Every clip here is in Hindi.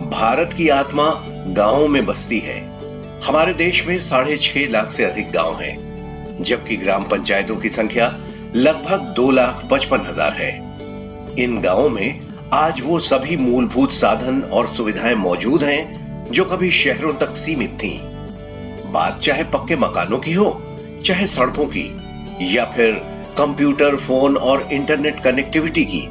भारत की आत्मा गांवों में बसती है। हमारे देश में 6.5 लाख से अधिक गांव हैं, जबकि ग्राम पंचायतों की संख्या लगभग 2,55,000 है। इन गांवों में आज वो सभी मूलभूत साधन और सुविधाएं मौजूद हैं जो कभी शहरों तक सीमित थीं। बात चाहे पक्के मकानों की हो, चाहे सड़कों की, या फिर कंप्यूटर, फोन और इंटरनेट कनेक्टिविटी की,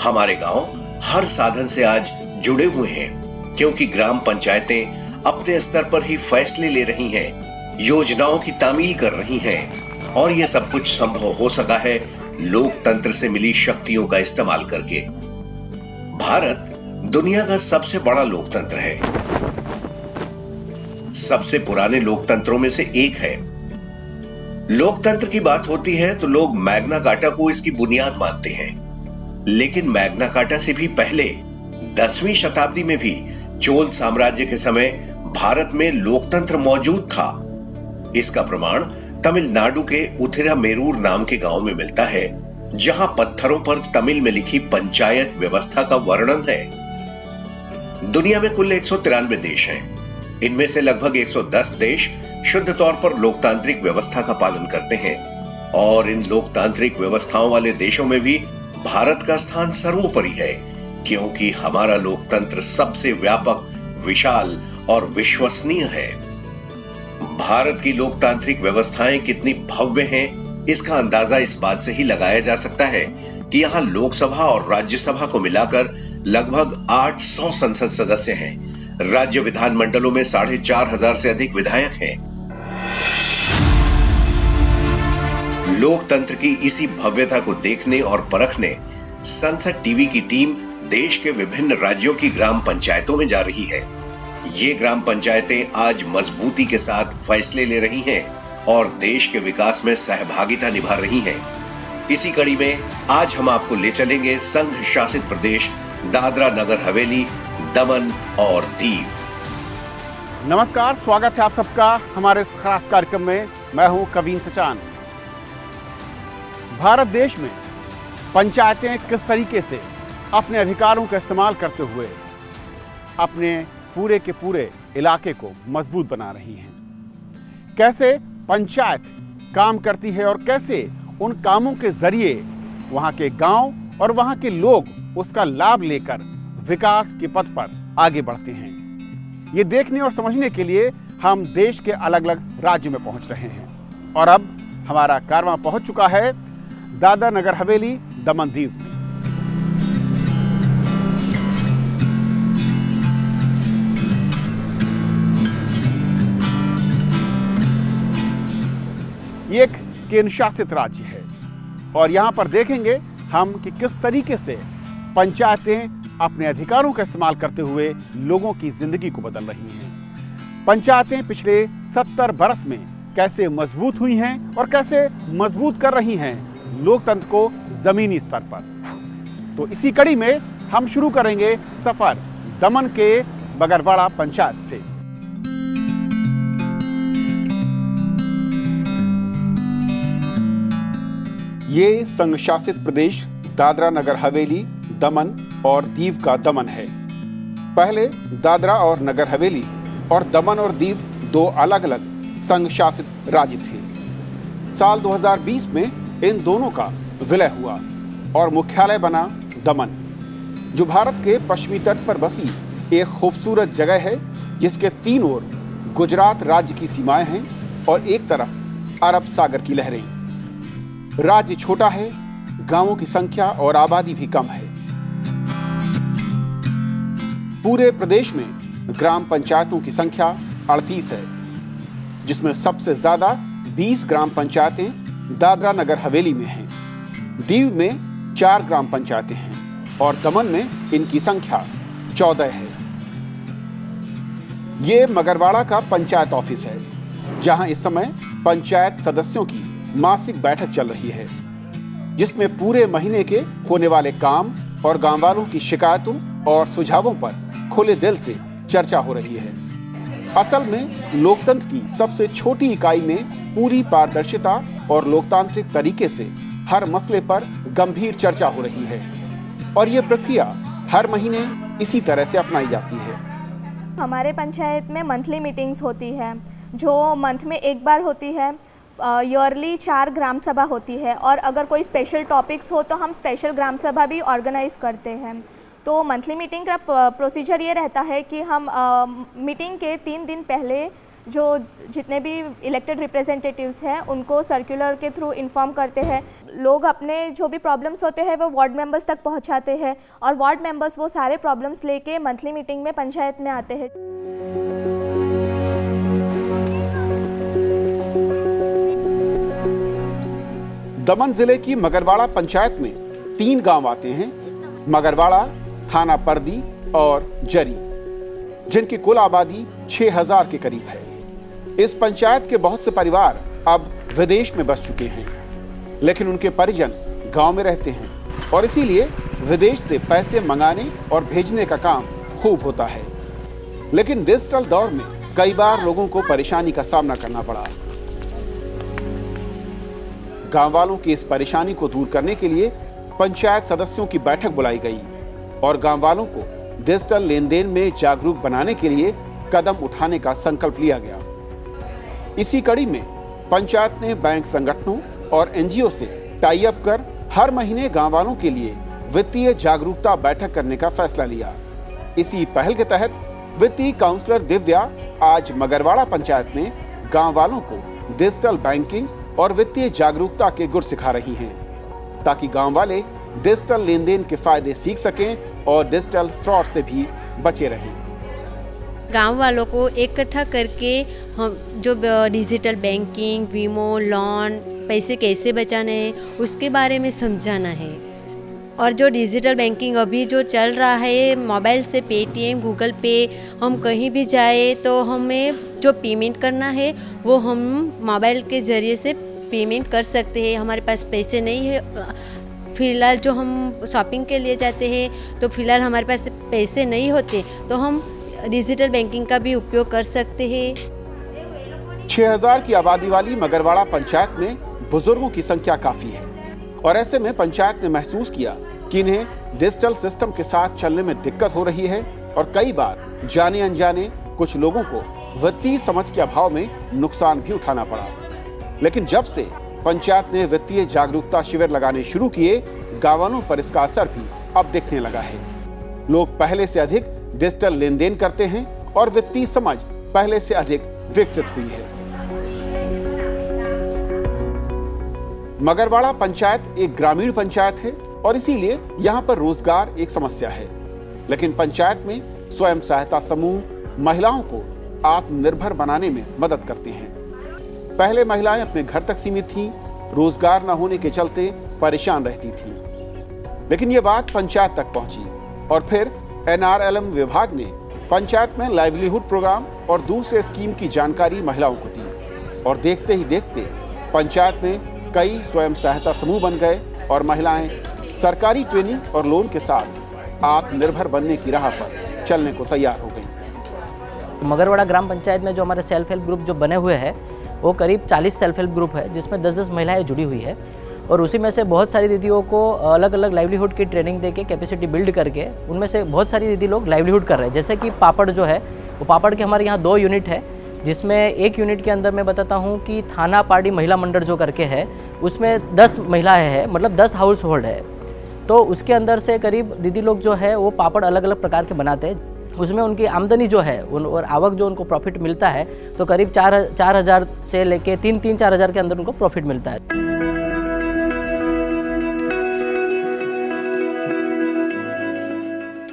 हमारे गांव हर साधन से आज जुड़े हुए हैं, क्योंकि ग्राम पंचायतें अपने स्तर पर ही फैसले ले रही हैं, योजनाओं की तामील कर रही हैं, और यह सब कुछ संभव हो सका है लोकतंत्र से मिली शक्तियों का इस्तेमाल करके। भारत दुनिया का सबसे बड़ा लोकतंत्र है, सबसे पुराने लोकतंत्रों में से एक है। लोकतंत्र की बात होती है तो लोग मैग्ना कार्टा को इसकी बुनियाद मानते हैं, लेकिन मैग्ना कार्टा से भी पहले 10वीं शताब्दी में भी चोल साम्राज्य के समय भारत में लोकतंत्र मौजूद था। इसका प्रमाण तमिलनाडु के उथिरामेरूर नाम के गांव में मिलता है, जहां पत्थरों पर तमिल में लिखी पंचायत व्यवस्था का वर्णन है। दुनिया में कुल 193 देश हैं। इनमें से लगभग 110 देश शुद्ध तौर पर लोकतांत्रिक व्यवस्था का पालन करते हैं, और इन लोकतांत्रिक व्यवस्थाओं वाले देशों में भी भारत का स्थान सर्वोपरि है, क्योंकि हमारा लोकतंत्र सबसे व्यापक, विशाल और विश्वसनीय है। भारत की लोकतांत्रिक व्यवस्थाएं कितनी भव्य हैं, इसका अंदाजा इस बात से ही लगाया जा सकता है कि यहाँ लोकसभा और राज्यसभा को मिलाकर लगभग 800 संसद सदस्य हैं। राज्य विधानमंडलों में 4,500 से अधिक विधायक हैं। लोकतंत्र की इसी भव्यता को देखने और परखने संसद टीवी की टीम देश के विभिन्न राज्यों की ग्राम पंचायतों में जा रही है। ये ग्राम पंचायतें आज मजबूती के साथ फैसले ले रही हैं और देश के विकास में सहभागिता निभा रही हैं। इसी कड़ी में आज हम आपको ले चलेंगे संघ शासित प्रदेश दादरा नगर हवेली, दमन और दीव। नमस्कार, स्वागत है आप सबका हमारे इस खास कार्यक्रम में। मैं हूं कवीन सचान। भारत देश में पंचायतें किस तरीके से अपने अधिकारों का इस्तेमाल करते हुए अपने पूरे के पूरे इलाके को मजबूत बना रही हैं, कैसे पंचायत काम करती है और कैसे उन कामों के जरिए वहां के गांव और वहां के लोग उसका लाभ लेकर विकास के पथ पर आगे बढ़ते हैं। ये देखने और समझने के लिए हम देश के अलग अलग राज्यों में पहुंच रहे हैं, और अब हमारा कारवां पहुंच चुका है दादरा नगर हवेली, दमन दीव में। ये एक केंद्र शासित राज्य है, और यहां पर देखेंगे हम कि किस तरीके से पंचायतें अपने अधिकारों का इस्तेमाल करते हुए लोगों की जिंदगी को बदल रही हैं। पंचायतें पिछले 70 बरस में कैसे मजबूत हुई हैं और कैसे मजबूत कर रही हैं लोकतंत्र को जमीनी स्तर पर। तो इसी कड़ी में हम शुरू करेंगे सफर दमन के बगरवाड़ा पंचायत से। ये संघ शासित प्रदेश दादरा नगर हवेली, दमन और दीव का दमन है। पहले दादरा और नगर हवेली और दमन और दीव दो अलग अलग संघ शासित राज्य थे। साल 2020 में इन दोनों का विलय हुआ और मुख्यालय बना दमन, जो भारत के पश्चिमी तट पर बसी एक खूबसूरत जगह है, जिसके तीन ओर गुजरात राज्य की सीमाएं हैं और एक तरफ अरब सागर की लहरें। राज्य छोटा है, गांवों की संख्या और आबादी भी कम है। पूरे प्रदेश में ग्राम पंचायतों की संख्या 38 है, जिसमें सबसे ज्यादा 20 ग्राम पंचायतें दादरा नगर हवेली में हैं। दीव में 4 ग्राम पंचायतें हैं और दमन में इनकी संख्या 14 है। ये मगरवाड़ा का पंचायत ऑफिस है, जहां इस समय पंचायत सदस्यों की मासिक बैठक चल रही है, जिसमें पूरे महीने के होने वाले काम और गांव वालों की शिकायतों और सुझावों पर खुले दिल से चर्चा हो रही है। असल में लोकतंत्र की सबसे छोटी इकाई में पूरी पारदर्शिता और लोकतांत्रिक तरीके से हर मसले पर गंभीर चर्चा हो रही है, और ये प्रक्रिया हर महीने इसी तरह से अपनाई जाती है। हमारे पंचायत में मंथली मीटिंग्स होती है, जो मंथ में एक बार होती है। ईयरली 4 ग्राम सभा होती है, और अगर कोई स्पेशल टॉपिक्स हो तो हम स्पेशल ग्राम सभा भी ऑर्गेनाइज करते हैं। तो मंथली मीटिंग का प्रोसीजर ये रहता है कि हम मीटिंग के 3 दिन पहले जो जितने भी इलेक्टेड रिप्रेजेंटेटिव्स हैं उनको सर्कुलर के थ्रू इन्फॉर्म करते हैं। लोग अपने जो भी प्रॉब्लम्स होते हैं वो वार्ड मेंबर्स तक पहुंचाते हैं, और वार्ड मेंबर्स वो सारे प्रॉब्लम्स लेके मंथली मीटिंग में पंचायत में आते हैं। दमन जिले की मगरवाड़ा पंचायत में 3 गांव आते हैं, मगरवाड़ा, थाना पर्दी और जरी, जिनकी कुल आबादी 6000 के करीब है। इस पंचायत के बहुत से परिवार अब विदेश में बस चुके हैं, लेकिन उनके परिजन गांव में रहते हैं, और इसीलिए विदेश से पैसे मंगाने और भेजने का काम खूब होता है। लेकिन डिजिटल दौर में कई बार लोगों को परेशानी का सामना करना पड़ा। गांव वालों की इस परेशानी को दूर करने के लिए पंचायत सदस्यों की बैठक बुलाई गई और गांव वालों को डिजिटल लेन देन में जागरूक बनाने के लिए कदम उठाने का संकल्प लिया गया। इसी कड़ी में पंचायत ने बैंक संगठनों और एनजीओ से टाई अप कर हर महीने गांव वालों के लिए वित्तीय जागरूकता बैठक करने का फैसला लिया। इसी पहल के तहत वित्तीय काउंसलर दिव्या आज मगरवाड़ा पंचायत में गांव वालों को डिजिटल बैंकिंग और वित्तीय जागरूकता के गुर सिखा रही हैं, ताकि गांव वाले डिजिटल लेन देन के फायदे सीख सकें और डिजिटल फ्रॉड से भी बचे रहें। गांव वालों को इकट्ठा करके हम जो डिजिटल बैंकिंग, वीमो, लोन, पैसे कैसे बचाने हैं उसके बारे में समझाना है। और जो डिजिटल बैंकिंग अभी जो चल रहा है, मोबाइल से पेटीएम, गूगल पे, हम कहीं भी जाए तो हमें जो पेमेंट करना है वो हम मोबाइल के ज़रिए से पेमेंट कर सकते हैं। हमारे पास पैसे नहीं है, फ़िलहाल जो हम शॉपिंग के लिए जाते हैं तो फ़िलहाल हमारे पास पैसे नहीं होते, तो हम डिजिटल बैंकिंग का भी उपयोग कर सकते हैं। 6000 की आबादी वाली मगरवाड़ा पंचायत में बुजुर्गों की संख्या काफी है, और ऐसे में पंचायत ने महसूस किया कि इन्हें डिजिटल सिस्टम के साथ चलने में दिक्कत हो रही है, और कई बार जाने अनजाने कुछ लोगों को वित्तीय समझ के अभाव में नुकसान भी उठाना पड़ा। लेकिन जब से पंचायत ने वित्तीय जागरूकता शिविर लगाने शुरू किए, गांव वालों पर इसका असर भी अब दिखने लगा है। लोग पहले से अधिक डिजिटल लेन देन करते हैं और वित्तीय समझ पहले से अधिक विकसित हुई है। मगरवाड़ा पंचायत एक ग्रामीण पंचायत है और इसीलिए यहाँ पर रोजगार एक समस्या है, लेकिन पंचायत में स्वयं सहायता समूह महिलाओं को आत्मनिर्भर बनाने में मदद करते हैं। पहले महिलाएं अपने घर तक सीमित थीं, रोजगार न होने के चलते परेशान रहती थीं, लेकिन ये बात पंचायत तक पहुंची और फिर NRLM विभाग ने पंचायत में लाइवलीहुड प्रोग्राम और दूसरे स्कीम की जानकारी महिलाओं को दी, और देखते ही देखते पंचायत में कई स्वयं सहायता समूह बन गए और महिलाएं सरकारी ट्रेनिंग और लोन के साथ आत्मनिर्भर बनने की राह पर चलने को तैयार हो गई। मगरवाड़ा ग्राम पंचायत में जो हमारे सेल्फ हेल्प ग्रुप जो बने हुए हैं वो करीब 40 सेल्फ हेल्प ग्रुप है, जिसमें 10-10 महिलाएं जुड़ी हुई है, और उसी में से बहुत सारी दीदियों को अलग अलग लाइवलीहुड की ट्रेनिंग देके कैपेसिटी बिल्ड करके उनमें से बहुत सारी दीदी लोग लाइवलीहुड कर रहे हैं। जैसे कि पापड़ जो है वो पापड़ के हमारे यहाँ 2 यूनिट है, जिसमें एक यूनिट के अंदर मैं बताता हूँ कि थाना पार्टी महिला मंडल जो करके है उसमें 10 महिलाएं हैं, मतलब 10 हाउस होल्ड है। तो उसके अंदर से करीब दीदी लोग जो है वो पापड़ अलग अलग प्रकार के बनाते हैं, उसमें उनकी आमदनी जो है और आवक जो उनको प्रॉफिट मिलता है तो करीब 4,000 से लेके 3-4 हज़ार के अंदर उनको प्रॉफिट मिलता है।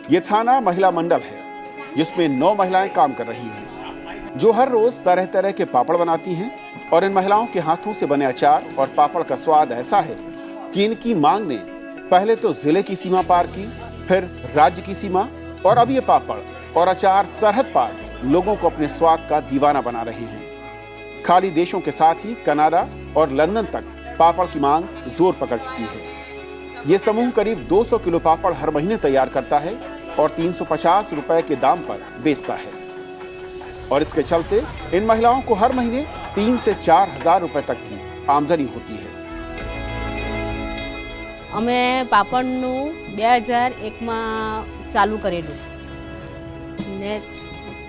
ये थाना महिला मंडल है जिसमें 9 महिलाएं काम कर रही हैं, जो हर रोज तरह तरह के पापड़ बनाती हैं, और इन महिलाओं के हाथों से बने अचार और पापड़ का स्वाद ऐसा है कि इनकी मांग ने पहले तो जिले की सीमा पार की, फिर राज्य की सीमा, और अब ये पापड़ और अचार सरहद पार लोगों को अपने स्वाद का दीवाना बना रहे हैं। खाड़ी देशों के साथ ही कनाडा और लंदन तक पापड़ की मांग जोर पकड़ चुकी है। ये समूह करीब 200 किलो पापड़ हर महीने तैयार करता है और 350 रुपए के दाम पर बेचता है, और इसके चलते इन महिलाओं को हर महीने 3 से 4 हजार रुपए तक की आमदनी होती है। અમે પાપડનું 2001માં ચાલુ કરેલું ને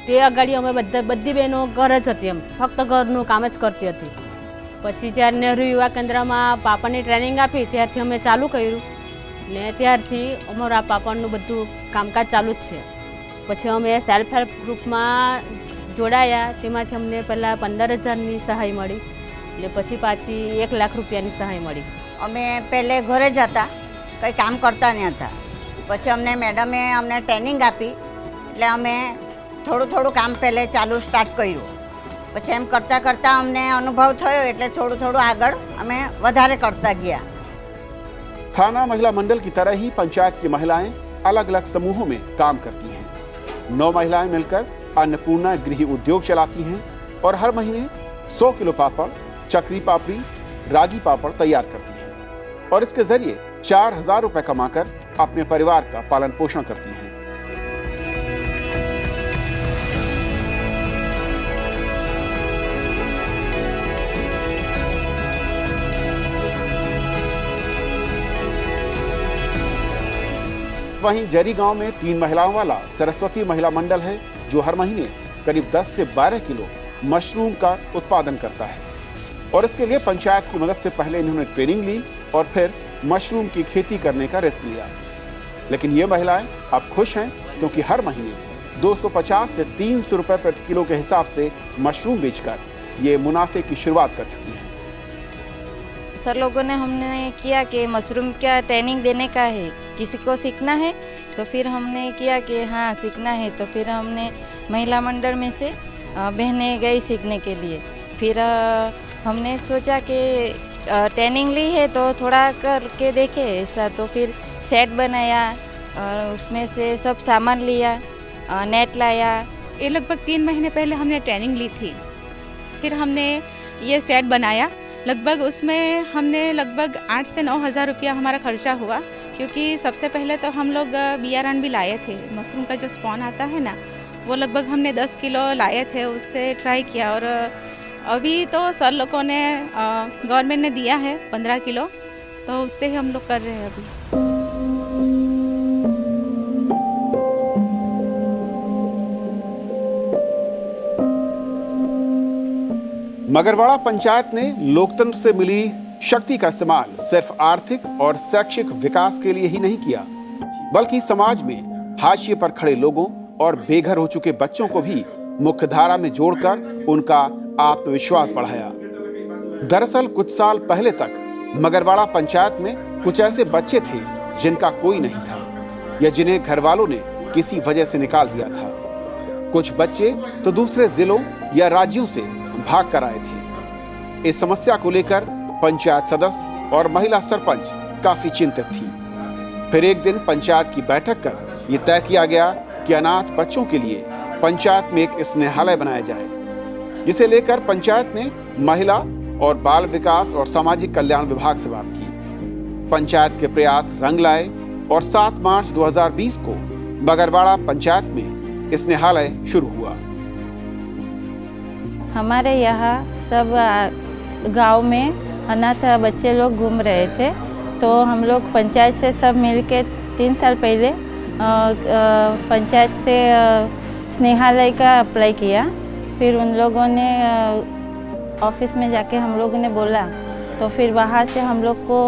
તે અગાડી અમે બધી બહેનો ઘર જ હતી, એમ ફક્ત ઘરનું કામ જ કરતી હતી. પછી જ્યારે નહેરુ યુવા કેન્દ્રમાં પાપડની ટ્રેનિંગ આપી ત્યારથી અમે ચાલુ કર્યું ને ત્યારથી અમારા પાપડનું બધું કામકાજ ચાલુ જ છે. પછી અમે સેલ્ફ હેલ્પ ગ્રુપમાં જોડાયા, તેમાંથી અમને પહેલાં 15,000ની સહાય મળી એટલે પછી પાછી 1 લાખ રૂપિયાની સહાય મળી. અમે પહેલે ઘરે જ હતા, કંઈ કામ કરતા નહીં હતા. પછી અમને મેડમે અમને ટ્રેનિંગ આપી એટલે અમે થોડું કામ પહેલે ચાલુ સ્ટાર્ટ કર્યું. પછી એમ કરતાં કરતાં અમને અનુભવ થયો એટલે થોડું આગળ અમે વધારે करता गया. थाना महिला मंडल की तरह ही पंचायत की महिलाएं अलग अलग समूहों में काम करती हैं. 9 महिलाएं मिलकर अन्नपूर्णा गृह उद्योग चलाती हैं और हर महीने 100 किलो पापड़, चकरी पापड़ी, रागी पापड़ तैयार करती हैं और इसके जरिए 4,000 रुपए कमाकर अपने परिवार का पालन पोषण करती हैं. वहीं जरी गांव में 3 महिलाओं वाला सरस्वती महिला मंडल है जो हर महीने करीब 10 से 12 किलो मशरूम का उत्पादन करता है और इसके लिए पंचायत की मदद से पहले इन्होंने ट्रेनिंग ली और फिर मशरूम की खेती करने का रिस्क लिया. लेकिन ये महिलाएं अब खुश हैं क्योंकि हर महीने 250 से 300 रुपए प्रति किलो के हिसाब से मशरूम बेचकर ये मुनाफे की शुरुआत कर चुकी हैं. सर लोगों ने हमने किया कि मशरूम क्या ट्रेनिंग देने का है, किसी को सीखना है तो फिर हमने किया कि हाँ सीखना है. तो फिर हमने महिला मंडल में से बहनें गई सीखने के लिए. फिर हमने सोचा कि ट्रेनिंग ली है तो थोड़ा करके देखे ऐसा. तो फिर सेट बनाया और उसमें से सब सामान लिया, नेट लाया. ये लगभग 3 महीने पहले हमने ट्रेनिंग ली थी. फिर हमने ये सेट बनाया. लगभग उसमें हमने लगभग 8 से 9 हज़ार रुपया हमारा खर्चा हुआ, क्योंकि सबसे पहले तो हम लोग बियारण भी लाए थे. मशरूम का जो स्पॉन आता है ना, वो लगभग हमने 10 किलो लाए थे, उससे ट्राई किया. और अभी तो सर लोगों ने गवर्नमेंट ने दिया है 15 किलो, तो उससे ही हम लोग कर रहे हैं अभी. मगरवाड़ा पंचायत ने लोकतंत्र से मिली शक्ति का इस्तेमाल सिर्फ आर्थिक और शैक्षिक विकास के लिए ही नहीं किया, बल्कि समाज में हाशिए पर खड़े लोगों और बेघर हो चुके बच्चों को भी मुख्यधारा में जोड़कर उनका आत्मविश्वास बढ़ाया. दरअसल कुछ साल पहले तक मगरवाड़ा पंचायत में कुछ ऐसे बच्चे थे जिनका कोई नहीं था या जिन्हें घर वालों ने किसी वजह से निकाल दिया था. कुछ बच्चे तो दूसरे जिलों या राज्यों से भाग कर आए थे. इस समस्या को लेकर पंचायत सदस्य और महिला सरपंच काफी चिंतित थी. फिर एक दिन पंचायत की बैठक कर ये तय किया गया कि अनाथ बच्चों के लिए पंचायत में एक स्नेहालय बनाया जाए, जिसे लेकर पंचायत ने महिला और बाल विकास और सामाजिक कल्याण विभाग से बात की. पंचायत के प्रयास रंग लाए और 7 मार्च 2020 को मगरवाड़ा पंचायत में स्नेहालय शुरू हुआ. हमारे यहाँ सब गांव में अनाथ बच्चे लोग घूम रहे थे, तो हम लोग पंचायत से सब मिलके 3 साल पहले पंचायत से स्नेहालय का अप्लाई किया. फिर उन लोगों ने ऑफिस में जाके हम लोगों ने बोला, तो फिर वहाँ से हम लोग को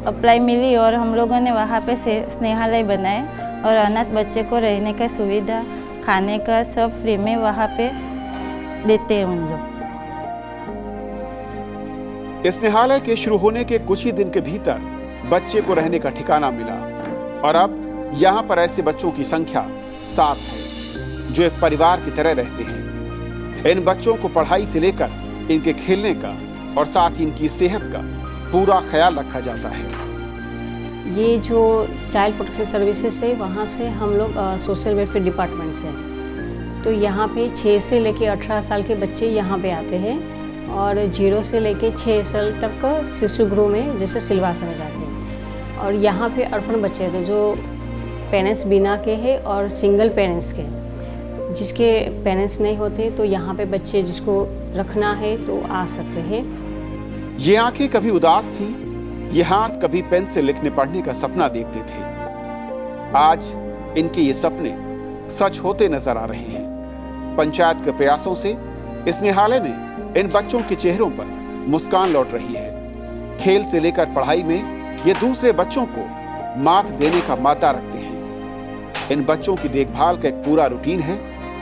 अप्लाई मिली और हम लोगों ने वहाँ पे स्नेहालय बनाए और अनाथ बच्चे को रहने का सुविधा, खाने का सब फ्री में वहाँ पे देते हैं उन लोग. स्नेहालय के शुरू होने के कुछ ही दिन के भीतर बच्चे को रहने का ठिकाना मिला और अब यहाँ पर ऐसे बच्चों की संख्या 7 है जो एक परिवार की तरह रहते हैं. इन बच्चों को पढ़ाई से लेकर इनके खेलने का और साथ ही इनकी सेहत का पूरा ख्याल रखा जाता है. ये जो चाइल्ड प्रोटेक्शन सर्विसेज है, वहाँ से हम लोग सोशल वेलफेयर डिपार्टमेंट से हैं. तो यहाँ पे 6 से लेके 18 साल के बच्चे यहाँ पे आते हैं और 0 से लेके 6 साल तक शिशु गृह में जैसे सिलवासा में जाते हैं. और यहाँ पे अर्फन बच्चे थे जो पेरेंट्स बिना के हैं और सिंगल पेरेंट्स के. जिसके पेरेंट्स नहीं होते तो यहाँ पे बच्चे जिसको रखना है तो आ सकते हैं. ये आंखें कभी उदास थीं, ये हाथ कभी पेन से लिखने पढ़ने का सपना देखते थे. आज इनके ये सपने सच होते नजर आ रहे हैं. पंचायत के प्रयासों से इस निहालय में इन बच्चों के चेहरों पर मुस्कान लौट रही है। खेल से लेकर पढ़ाई में ये दूसरे बच्चों को मात देने का मादा रखते हैं। इन बच्चों की देखभाल का एक पूरा रूटीन है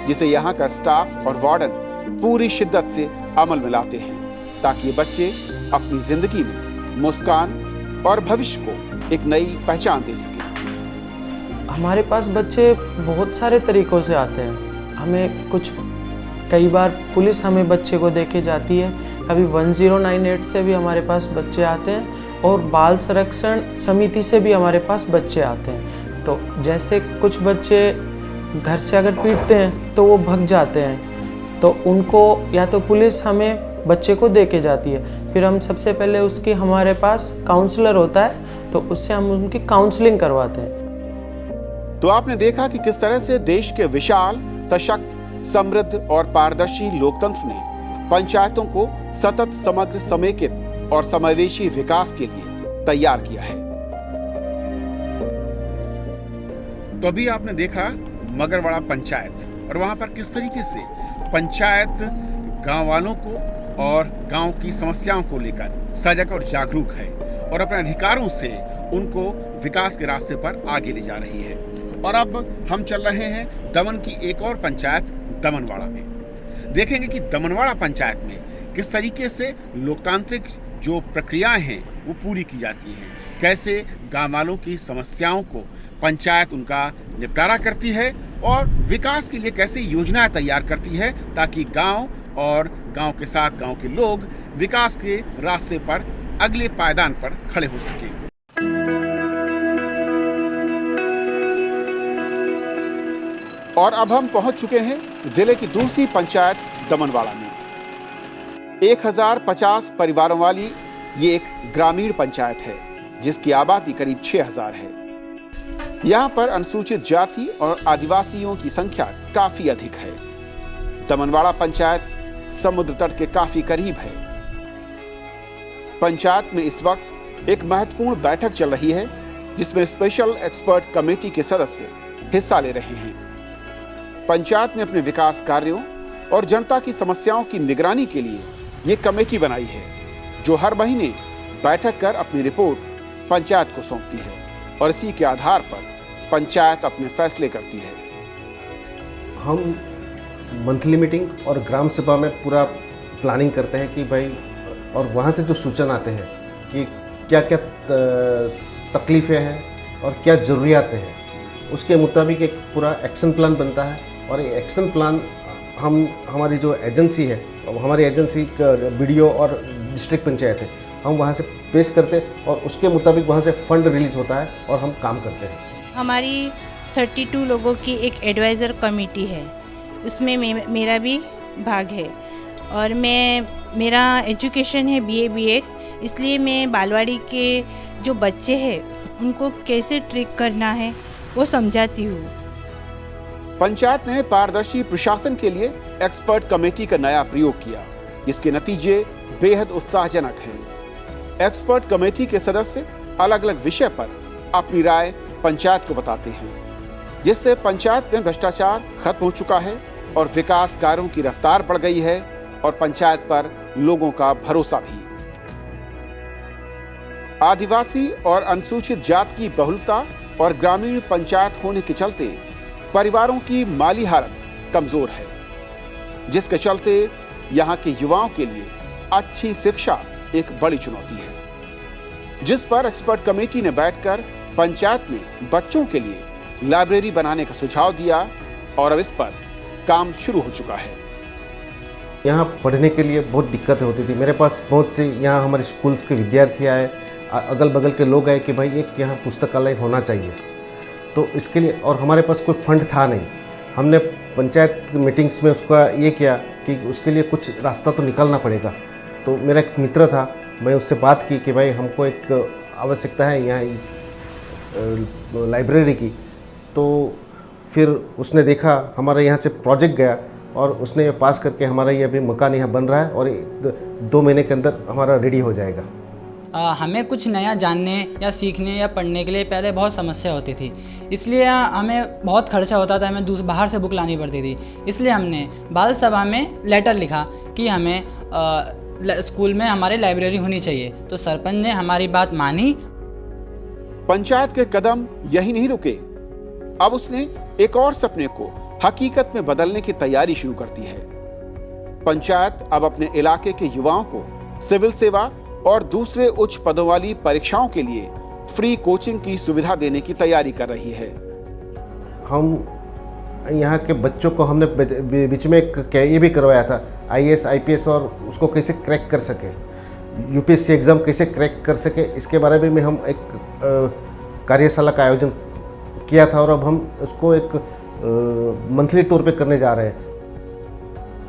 जिसे यहाँ का स्टाफ और वार्डन पूरी शिद्दत से अमल में लाते हैं ताकि ये बच्चे अपनी जिंदगी में मुस्कान और भविष्य को एक नई पहचान दे सकें। हमारे पास बच्चे बहुत सारे तरीकों से आते हैं। हमें कई बार पुलिस हमें बच्चे को देके जाती है, कभी 1098 से भी हमारे पास बच्चे आते हैं और बाल संरक्षण समिति से भी हमारे पास बच्चे आते हैं। तो जैसे कुछ बच्चे घर से अगर पीटते हैं तो वो भग जाते हैं, तो उनको या तो पुलिस हमें बच्चे को देके जाती है, फिर हम सबसे पहले उसकी हमारे पास काउंसलर होता है तो उससे हम उनकी काउंसलिंग करवाते हैं। तो आपने देखा कि किस तरह से देश के विशाल, सशक्त, समृद्ध और पारदर्शी लोकतंत्र ने पंचायतों को सतत, समग्र, समेकित और समावेशी विकास के लिए तैयार किया है। तो अभी आपने देखा मगरवाड़ा पंचायत और वहां पर किस तरीके से पंचायत गांव वालों को और गांव की समस्याओं को लेकर सजग और जागरूक है और अपने अधिकारों से उनको विकास के रास्ते पर आगे ले जा रही है। और अब हम चल रहे हैं दमन की एक और पंचायत दमनवाड़ा में। देखेंगे कि दमनवाड़ा पंचायत में किस तरीके से लोकतांत्रिक जो प्रक्रियाएं हैं वो पूरी की जाती हैं, कैसे गाँव वालों की समस्याओं को पंचायत उनका निपटारा करती है और विकास के लिए कैसे योजनाएं तैयार करती है ताकि गांव और गांव के साथ गांव के लोग विकास के रास्ते पर अगले पायदान पर खड़े हो सकें। और अब हम पहुंच चुके हैं जिले की दूसरी पंचायत दमनवाड़ा में। 1050 परिवारों वाली ये एक ग्रामीण पंचायत है जिसकी आबादी करीब 6000 है। यहाँ पर अनुसूचित जाति और आदिवासियों की संख्या काफी अधिक है। दमनवाड़ा पंचायत समुद्र तट के काफी करीब है। पंचायत में इस वक्त एक महत्वपूर्ण बैठक चल रही है जिसमें स्पेशल एक्सपर्ट कमेटी के सदस्य हिस्सा ले रहे हैं। पंचायत ने अपने विकास कार्यों और जनता की समस्याओं की निगरानी के लिए ये कमेटी बनाई है जो हर महीने बैठक कर अपनी रिपोर्ट पंचायत को सौंपती है और इसी के आधार पर पंचायत अपने फैसले करती है। हम मंथली मीटिंग और ग्राम सभा में पूरा प्लानिंग करते हैं कि भाई, और वहाँ से जो सूचना आते हैं कि क्या क्या तकलीफ़ें हैं और क्या ज़रूरियातें हैं, उसके मुताबिक एक पूरा एक्शन प्लान बनता है। और ये एक्शन प्लान हमारी जो एजेंसी है, हमारी एजेंसी बीडीओ और डिस्ट्रिक्ट पंचायत है, हम वहाँ से पेश करते हैं और उसके मुताबिक वहाँ से फंड रिलीज़ होता है और हम काम करते हैं। हमारी 32 लोगों की एक एडवाइज़र कमेटी है, उसमें मेरा भी भाग है और मेरा एजुकेशन है BA BEd, इसलिए मैं बालवाड़ी के जो बच्चे हैं उनको कैसे ट्रीट करना है वो समझाती हूँ। पंचायत ने पारदर्शी प्रशासन के लिए एक्सपर्ट कमेटी का नया प्रयोग किया जिसके नतीजे बेहद उत्साहजनक हैं। एक्सपर्ट कमेटी के सदस्य अलग अलग विषय पर अपनी राय पंचायत को बताते हैं जिससे पंचायत में भ्रष्टाचार खत्म हो चुका है और विकास कार्यों की रफ्तार बढ़ गई है और पंचायत पर लोगों का भरोसा भी। आदिवासी और अनुसूचित जाति की बहुलता और ग्रामीण पंचायत होने के चलते परिवारों की माली हालत कमजोर है जिसके चलते यहाँ के युवाओं के लिए अच्छी शिक्षा एक बड़ी चुनौती है, जिस पर एक्सपर्ट कमेटी ने बैठकर पंचायत में बच्चों के लिए लाइब्रेरी बनाने का सुझाव दिया और अब इस पर काम शुरू हो चुका है। यहाँ पढ़ने के लिए बहुत दिक्कत होती थी। मेरे पास बहुत से यहाँ हमारे स्कूल्स के विद्यार्थी आए, अगल बगल के लोग आए कि भाई एक यहाँ पुस्तकालय होना चाहिए। तो इसके लिए, और हमारे पास कोई फंड था नहीं, हमने पंचायत मीटिंग्स में उसका ये किया कि उसके लिए कुछ रास्ता तो निकालना पड़ेगा। तो मेरा एक मित्र था, मैं उससे बात की कि भाई हमको एक आवश्यकता है यहाँ लाइब्रेरी की। तो फिर उसने देखा, हमारे यहाँ से प्रोजेक्ट गया और उसने ये पास करके हमारा ये अभी मकान यहाँ बन रहा है और 2 महीने के अंदर हमारा रेडी हो जाएगा। हमें कुछ नया जानने या सीखने या पढ़ने के लिए पहले बहुत समस्या होती थी, इसलिए हमें बहुत खर्चा होता था, हमें बाहर से बुक लानी पड़ती थी। इसलिए हमने बाल सभा में लेटर लिखा कि हमें स्कूल में हमारे लाइब्रेरी होनी चाहिए। तो सरपंच ने हमारी बात मानी। पंचायत के कदम यही नहीं रुके, अब उसने एक और सपने को हकीकत में बदलने की तैयारी शुरू कर दी है। पंचायत अब अपने इलाके के युवाओं को सिविल सेवा और दूसरे उच्च पदों वाली परीक्षाओं के लिए फ्री कोचिंग की सुविधा देने की तैयारी कर रही है। हम यहाँ के बच्चों को हमने बीच में ये भी करवाया था IAS IPS और उसको कैसे क्रैक कर सके, UPSC एग्ज़ाम कैसे क्रैक कर सके, इसके बारे में हम एक कार्यशाला का आयोजन किया था और अब हम उसको एक मंथली तौर पे करने जा रहे हैं।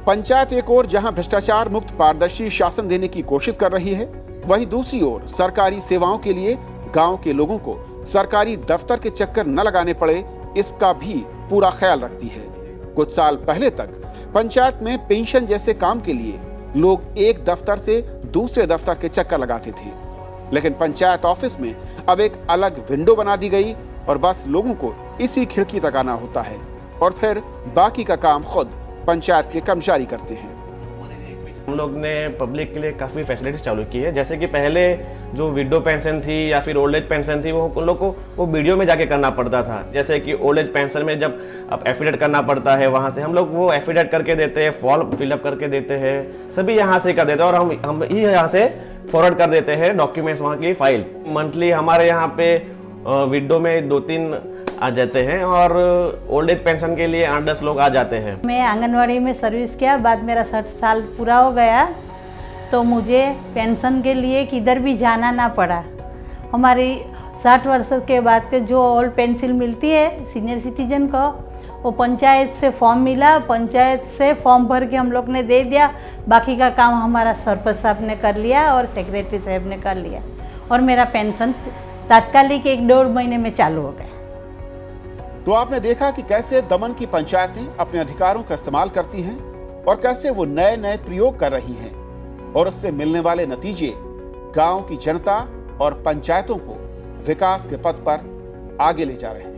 पंचायत एक ओर जहां भ्रष्टाचार मुक्त पारदर्शी शासन देने की कोशिश कर रही है, वहीं दूसरी ओर सरकारी सेवाओं के लिए गांव के लोगों को सरकारी दफ्तर के चक्कर न लगाने पड़े, इसका भी पूरा ख्याल रखती है। कुछ साल पहले तक पंचायत में पेंशन जैसे काम के लिए लोग एक दफ्तर से दूसरे दफ्तर के चक्कर लगाते थे, लेकिन पंचायत ऑफिस में अब एक अलग विंडो बना दी गई और बस लोगों को इसी खिड़की तक आना होता है और फिर बाकी का काम खुद पंचायत के कर्मचारी करते हैं। हम लोग ने पब्लिक के लिए काफ़ी फैसिलिटीज चालू की है, जैसे कि पहले जो विडो पेंशन थी या फिर ओल्ड एज पेंशन थी वो उन लोग को वो वीडियो में जाके करना पड़ता था। जैसे कि ओल्ड एज पेंशन में जब अब एफिडेविट करना पड़ता है, वहाँ से हम लोग वो एफिडेविट करके देते हैं, फॉर्म फिलअप करके देते हैं, सभी यहाँ से कर देते हैं और हम ही यहाँ से फॉरवर्ड कर देते हैं डॉक्यूमेंट्स वहाँ की फाइल। मंथली हमारे यहाँ पे विडो में 2-3 आ जाते हैं और ओल्ड एज पेंशन के लिए 8-10 लोग आ जाते हैं। मैं आंगनवाड़ी में सर्विस किया, बाद मेरा 60 साल पूरा हो गया तो मुझे पेंशन के लिए किधर भी जाना ना पड़ा। हमारी 60 वर्ष के बाद के जो ओल्ड पेंशन मिलती है सीनियर सिटीजन को, वो पंचायत से फॉर्म मिला, पंचायत से फॉर्म भर के हम लोग ने दे दिया, बाकी का काम हमारा सरपंच साहब ने कर लिया और सेक्रेटरी साहब ने कर लिया और मेरा पेंशन तात्कालिक 1-1.5 महीने में चालू हो गया। तो आपने देखा कि कैसे दमन की पंचायतें अपने अधिकारों का इस्तेमाल करती हैं और कैसे वो नए नए प्रयोग कर रही हैं और उससे मिलने वाले नतीजे गांव की जनता और पंचायतों को विकास के पथ पर आगे ले जा रहे हैं।